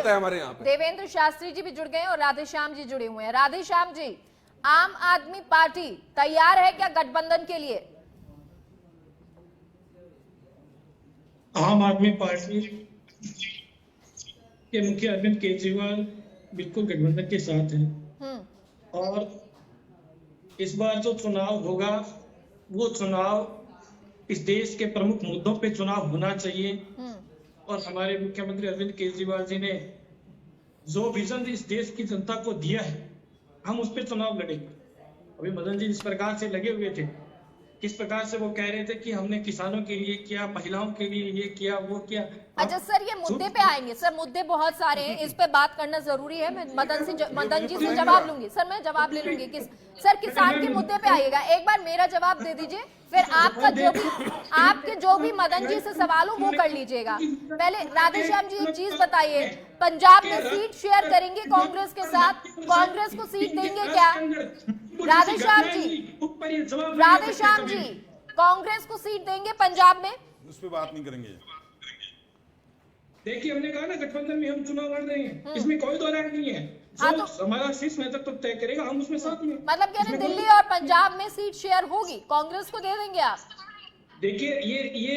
होता है हमारे यहाँ पे। देवेंद्र शास्त्री जी भी जुड़ गए और राधेश्याम जी जुड़े हुए हैं। राधेश्याम जी, आम आदमी पार्टी तैयार है क्या गठबंधन के लिए? आम आदमी पार्टी के मुखिया अरविंद केजरीवाल बिल्कुल गठबंधन के साथ हैं और इस बार जो चुनाव होगा वो चुनाव इस देश के प्रमुख मुद्दों पे चुनाव होना चाहिए और हमारे मुख्यमंत्री अरविंद केजरीवाल जी ने जो विजन इस देश की जनता को दिया है हम उस पे चुनाव लड़ेंगे। अभी मदन जी जिस प्रकार से लगे हुए थे, किस प्रकार से वो कह रहे थे कि हमने किसानों के लिए किया, महिलाओं के लिए ये किया वो किया। अच्छा सर, ये मुद्दे पे आएंगे सर, मुद्दे बहुत सारे हैं, इस पे बात करना जरूरी है। मैं मदन जी से जवाब लूंगी सर, मैं जवाब ले लूंगी। सर किसान के मुद्दे पे आइएगा, एक बार मेरा जवाब दे दीजिए, फिर आपके जो भी मदन जी से सवाल हो वो कर लीजिएगा। पहले राधेश्याम जी एक चीज बताइए, पंजाब में सीट शेयर करेंगे कांग्रेस के साथ, कांग्रेस को सीट देंगे क्या? राधेश्याम जी कांग्रेस को सीट देंगे पंजाब में? उस पर बात नहीं करेंगे। देखिए हमने कहा ना गठबंधन में हम चुनाव लड़ रहे हैं, इसमें कोई दो राय नहीं है। जो हमारा शीर्ष नेतृत्व तय करेगा हम उसमें साथ में। मतलब कह रहे दिल्ली और पंजाब में सीट शेयर होगी, कांग्रेस को दे देंगे आप? देखिए ये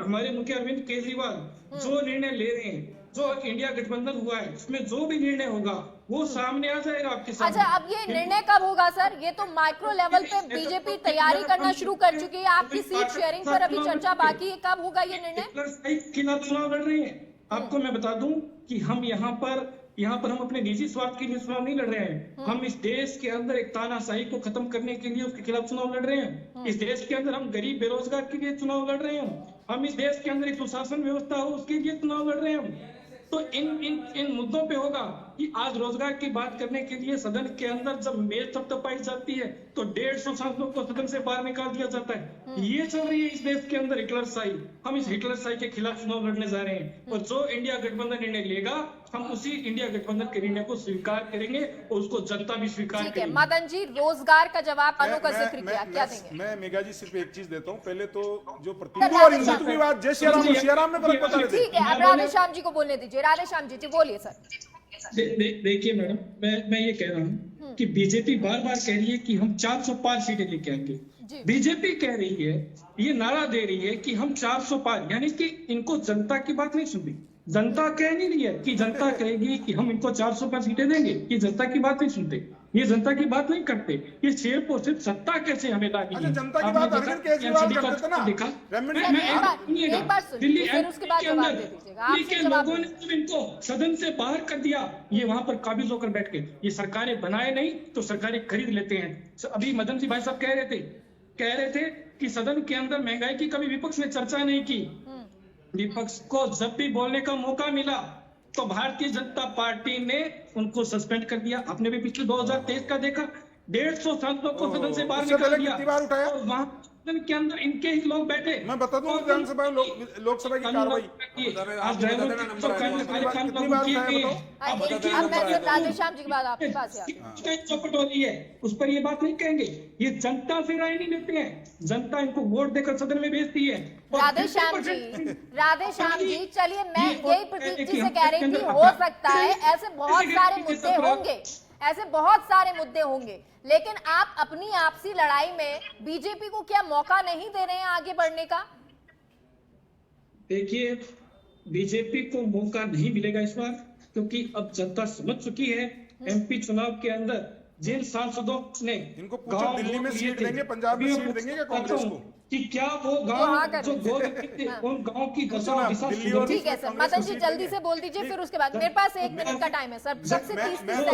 हमारे मुखिया अरविंद केजरीवाल जो निर्णय ले रहे हैं, जो इंडिया गठबंधन हुआ है उसमें जो भी निर्णय होगा वो सामने आ जाएगा आपके सामने। अच्छा, अब ये निर्णय कब होगा सर? ये तो माइक्रो लेवल पे बीजेपी तैयारी करना शुरू कर चुकी है, आपकी सीट शेयरिंग पर अभी चर्चा बाकी है, कब होगा ये निर्णय? खिलाफ चुनाव लड़ रहे हैं। आपको मैं बता दूं कि हम यहाँ पर हम अपने निजी स्वार्थ के लिए चुनाव नहीं लड़ रहे हैं। हम इस देश के अंदर एक तानाशाही को खत्म करने के लिए उसके खिलाफ चुनाव लड़ रहे हैं। इस देश के अंदर हम गरीब बेरोजगार के लिए चुनाव लड़ रहे हैं। हम इस देश के अंदर एक सुशासन व्यवस्था हो उसके लिए चुनाव लड़ रहे हैं। तो इन मुद्दों पे होगा कि आज रोजगार की बात करने के लिए सदन के अंदर जब मेज थपथपाई जाती है तो 150 सांसदों को सदन से बाहर निकाल दिया जाता है। ये चल रही है इस देश के अंदर हिटलरशाही। हम इस हिटलरशाही के खिलाफ चुनाव लड़ने जा रहे हैं और जो इंडिया गठबंधन निर्णय लेगा हम उसी इंडिया गठबंधन के निर्णय को स्वीकार करेंगे और उसको जनता भी स्वीकार करेगी। मदन जी, रोजगार का जवाब अनु का जिक्र किया, क्या देंगे? मैं मेघा जी सिर्फ एक चीज देता हूँ, पहले तो जो हिंदुत्व की बात, जय श्री राम में फर्क बता देते। ठीक है, अब राधेश्याम जी को बोलने दीजिए। राधेश्याम जी बोलिए सर। देखिए मैडम, मैं ये कह रहा हूँ कि बीजेपी बार बार कह रही है कि हम 400 पार सीटें लेके आएंगे। बीजेपी कह रही है, ये नारा दे रही है कि हम 400 पार, यानी कि इनको जनता की बात नहीं सुन रही। जनता कह नहीं रही है कि जनता कहेगी कि हम इनको 400 पर सीटें देंगे, ये जनता की बात नहीं सुनते, ये जनता की बात नहीं करते। ये शेर को सिर्फ सत्ता कैसे हमें लानी है। जनता की बात अरविंद केजरीवाल करते थे ना। देखा दिल्ली के लोगों ने इनको सदन से बाहर कर दिया, ये वहां पर काबिज होकर बैठ के। ये सरकारें बनाए नहीं तो सरकारें खरीद लेते हैं। अभी मदन जी भाई साहब कह रहे थे कि सदन के अंदर महंगाई की कभी विपक्ष ने चर्चा नहीं की। विपक्ष को जब भी बोलने का मौका मिला तो भारतीय जनता पार्टी ने उनको सस्पेंड कर दिया। आपने भी पिछले 2023 का देखा, 150 सांसदों को सदन से बाहर निकाल दिया और वहां सदन के अंदर इनके ही लोग बैठे। मैं बता दूं विधानसभा लोकसभा की कार्रवाई राधेश्याम जी की बात आपके पास चौपट हो रही है, उस पर ये बात नहीं कहेंगे। ये जनता से राय नहीं लेते हैं, जनता इनको वोट देकर सदन में भेजती है। राधेश्याम जी चलिए, मैं यही प्रतीक जी से कह रही थी, हो सकता है ऐसे बहुत सारे मुद्दे होंगे, लेकिन आप अपनी आपसी लड़ाई में बीजेपी को क्या मौका नहीं दे रहे हैं आगे बढ़ने का? देखिए, बीजेपी को मौका नहीं मिलेगा इस बार, क्योंकि अब जनता समझ चुकी है एमपी चुनाव के अंदर जिन सांसदों ने इनको पूछो दिल्ली में सीट देंगे, पंजाब में सीट देंगे क्या कांग्रेस को, कि क्या वो गांव जो गोद थे उन गांव की दशा दिशा। ठीक है सर, मदन जी जल्दी से बोल दीजिए, फिर उसके बाद मेरे पास 1 मिनट का टाइम है सर, सबसे 30 सेकंड।